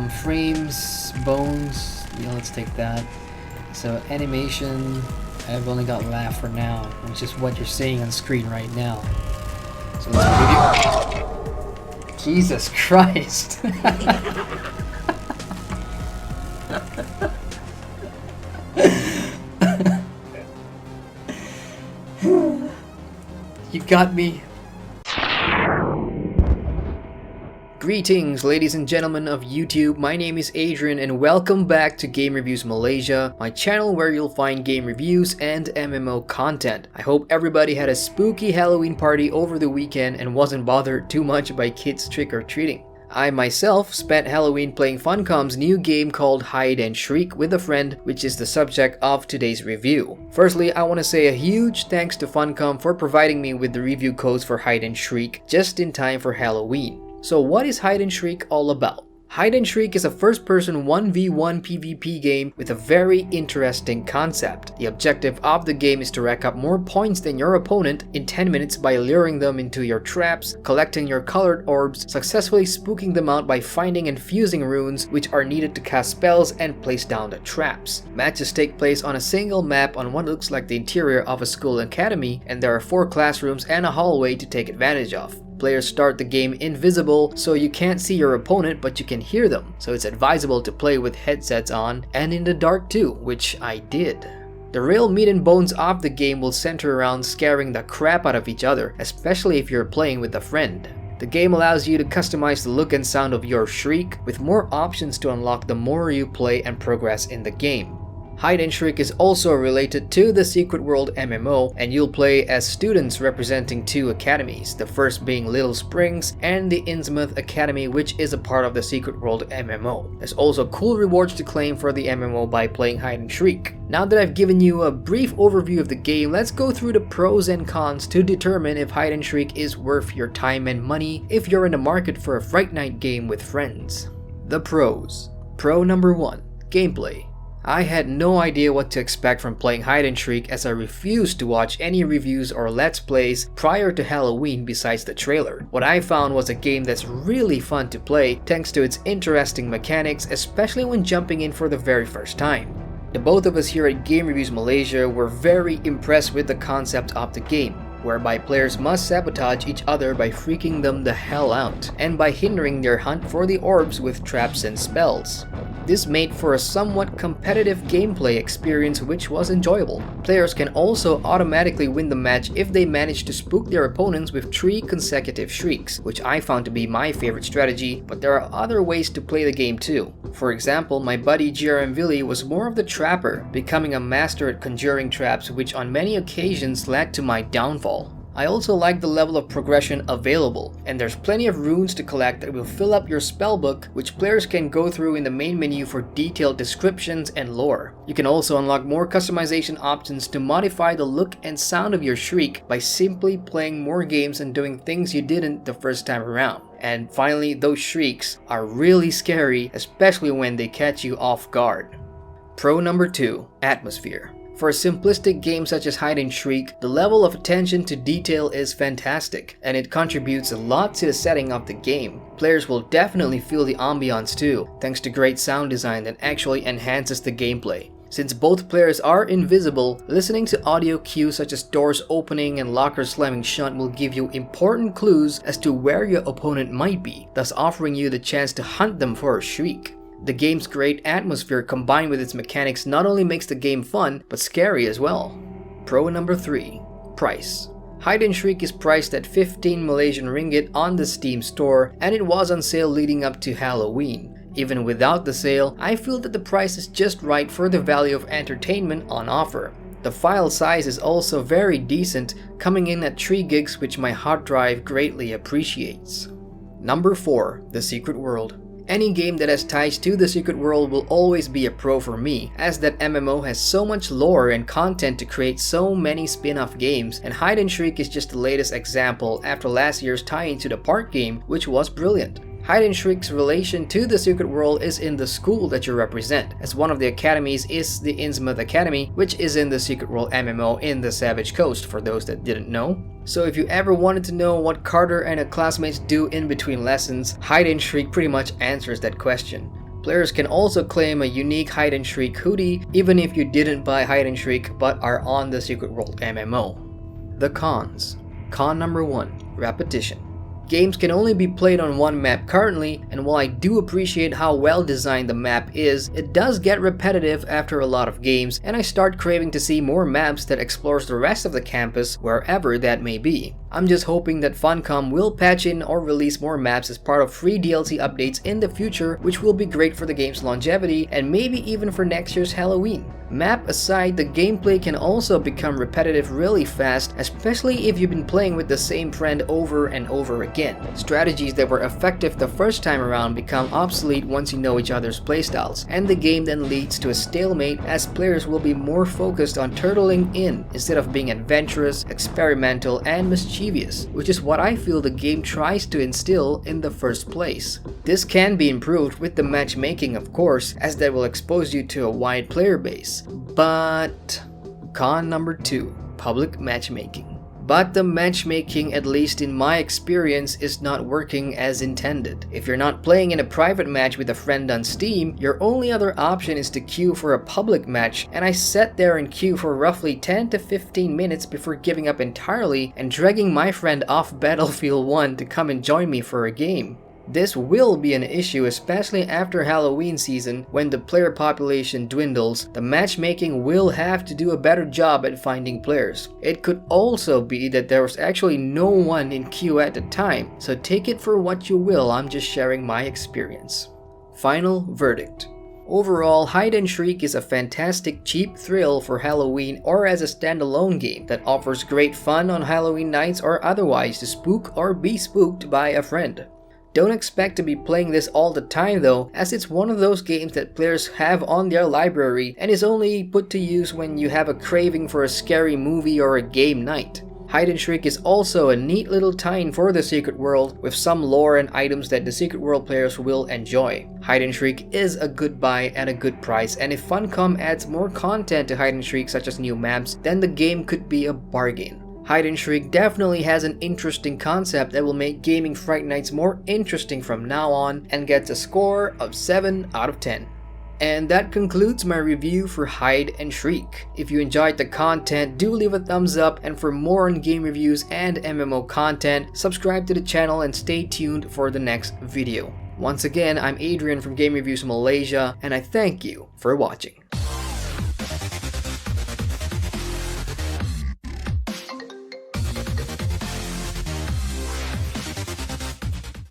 Frames, bones, yeah, let's take that. So animation, I've only got laugh for now, which is what you're seeing on screen right now. So let's review. Jesus Christ! You got me. Greetings, ladies and gentlemen of YouTube. My name is Adrian and welcome back to Game Reviews Malaysia, my channel where you'll find game reviews and MMO content. I hope everybody had a spooky Halloween party over the weekend and wasn't bothered too much by kids trick-or-treating. I myself spent Halloween playing Funcom's new game called Hide and Shriek with a friend, which is the subject of today's review. Firstly, I want to say a huge thanks to Funcom for providing me with the review codes for Hide and Shriek just in time for Halloween. So what is Hide and Shriek all about? Hide and Shriek is a first-person 1v1 PvP game with a very interesting concept. The objective of the game is to rack up more points than your opponent in 10 minutes by luring them into your traps, collecting your colored orbs, successfully spooking them out by finding and fusing runes which are needed to cast spells and place down the traps. Matches take place on a single map on what looks like the interior of a school academy, and there are 4 classrooms and a hallway to take advantage of. Players start the game invisible, so you can't see your opponent but you can hear them, so it's advisable to play with headsets on and in the dark too, which I did. The real meat and bones of the game will center around scaring the crap out of each other, especially if you're playing with a friend. The game allows you to customize the look and sound of your shriek, with more options to unlock the more you play and progress in the game. Hide and Shriek is also related to the Secret World MMO, and you'll play as students representing 2 academies, the first being Little Springs and the Innsmouth Academy, which is a part of the Secret World MMO. There's also cool rewards to claim for the MMO by playing Hide and Shriek. Now that I've given you a brief overview of the game, let's go through the pros and cons to determine if Hide and Shriek is worth your time and money if you're in the market for a Fright Night game with friends. The pros. Pro number 1. Gameplay. I had no idea what to expect from playing Hide and Shriek, as I refused to watch any reviews or let's plays prior to Halloween besides the trailer. What I found was a game that's really fun to play thanks to its interesting mechanics, especially when jumping in for the very first time. The both of us here at Game Reviews Malaysia were very impressed with the concept of the game, whereby players must sabotage each other by freaking them the hell out, and by hindering their hunt for the orbs with traps and spells. This made for a somewhat competitive gameplay experience which was enjoyable. Players can also automatically win the match if they manage to spook their opponents with 3 consecutive shrieks, which I found to be my favorite strategy, but there are other ways to play the game too. For example, my buddy GRM Villy was more of the trapper, becoming a master at conjuring traps, which on many occasions led to my downfall. I also like the level of progression available, and there's plenty of runes to collect that will fill up your spellbook, which players can go through in the main menu for detailed descriptions and lore. You can also unlock more customization options to modify the look and sound of your shriek by simply playing more games and doing things you didn't the first time around. And finally, those shrieks are really scary, especially when they catch you off guard. Pro number 2. Atmosphere. For a simplistic game such as Hide and Shriek, the level of attention to detail is fantastic, and it contributes a lot to the setting of the game. Players will definitely feel the ambiance too, thanks to great sound design that actually enhances the gameplay. Since both players are invisible, listening to audio cues such as doors opening and lockers slamming shut will give you important clues as to where your opponent might be, thus offering you the chance to hunt them for a shriek. The game's great atmosphere combined with its mechanics not only makes the game fun, but scary as well. Pro number 3. Price. Hide and Shriek is priced at 15 Malaysian ringgit on the Steam store, and it was on sale leading up to Halloween. Even without the sale, I feel that the price is just right for the value of entertainment on offer. The file size is also very decent, coming in at 3 gigs, which my hard drive greatly appreciates. Number 4. The Secret World. Any game that has ties to the Secret World will always be a pro for me, as that MMO has so much lore and content to create so many spin-off games, and Hide and Shriek is just the latest example after last year's tie-in to the Park game, which was brilliant. Hide and Shriek's relation to the Secret World is in the school that you represent, as one of the academies is the Innsmouth Academy, which is in the Secret World MMO in the Savage Coast, for those that didn't know. So if you ever wanted to know what Carter and her classmates do in between lessons, Hide and Shriek pretty much answers that question. Players can also claim a unique Hide and Shriek hoodie even if you didn't buy Hide and Shriek but are on the Secret World MMO. The cons. Con number 1. Repetition. Games can only be played on one map currently, and while I do appreciate how well designed the map is, it does get repetitive after a lot of games, and I start craving to see more maps that explores the rest of the campus wherever that may be. I'm just hoping that Funcom will patch in or release more maps as part of free DLC updates in the future, which will be great for the game's longevity and maybe even for next year's Halloween. Map aside, the gameplay can also become repetitive really fast, especially if you've been playing with the same friend over and over again. Strategies that were effective the first time around become obsolete once you know each other's playstyles, and the game then leads to a stalemate as players will be more focused on turtling in instead of being adventurous, experimental, and mischievous, which is what I feel the game tries to instill in the first place. This can be improved with the matchmaking, of course, as that will expose you to a wide player base. But con number 2, public matchmaking. But the matchmaking, at least in my experience, is not working as intended. If you're not playing in a private match with a friend on Steam, your only other option is to queue for a public match, and I sat there in queue for roughly 10 to 15 minutes before giving up entirely and dragging my friend off Battlefield 1 to come and join me for a game. This will be an issue, especially after Halloween season when the player population dwindles. The matchmaking will have to do a better job at finding players. It could also be that there was actually no one in queue at the time, so take it for what you will, I'm just sharing my experience. Final verdict. Overall, Hide and Shriek is a fantastic cheap thrill for Halloween or as a standalone game that offers great fun on Halloween nights or otherwise to spook or be spooked by a friend. Don't expect to be playing this all the time though, as it's one of those games that players have on their library and is only put to use when you have a craving for a scary movie or a game night. Hide and Shriek is also a neat little tie-in for the Secret World with some lore and items that the Secret World players will enjoy. Hide and Shriek is a good buy and a good price, and if Funcom adds more content to Hide and Shriek such as new maps, then the game could be a bargain. Hide and Shriek definitely has an interesting concept that will make gaming Fright Nights more interesting from now on and gets a score of 7 out of 10. And that concludes my review for Hide and Shriek. If you enjoyed the content, do leave a thumbs up, and for more on game reviews and MMO content, subscribe to the channel and stay tuned for the next video. Once again, I'm Adrian from Game Reviews Malaysia, and I thank you for watching.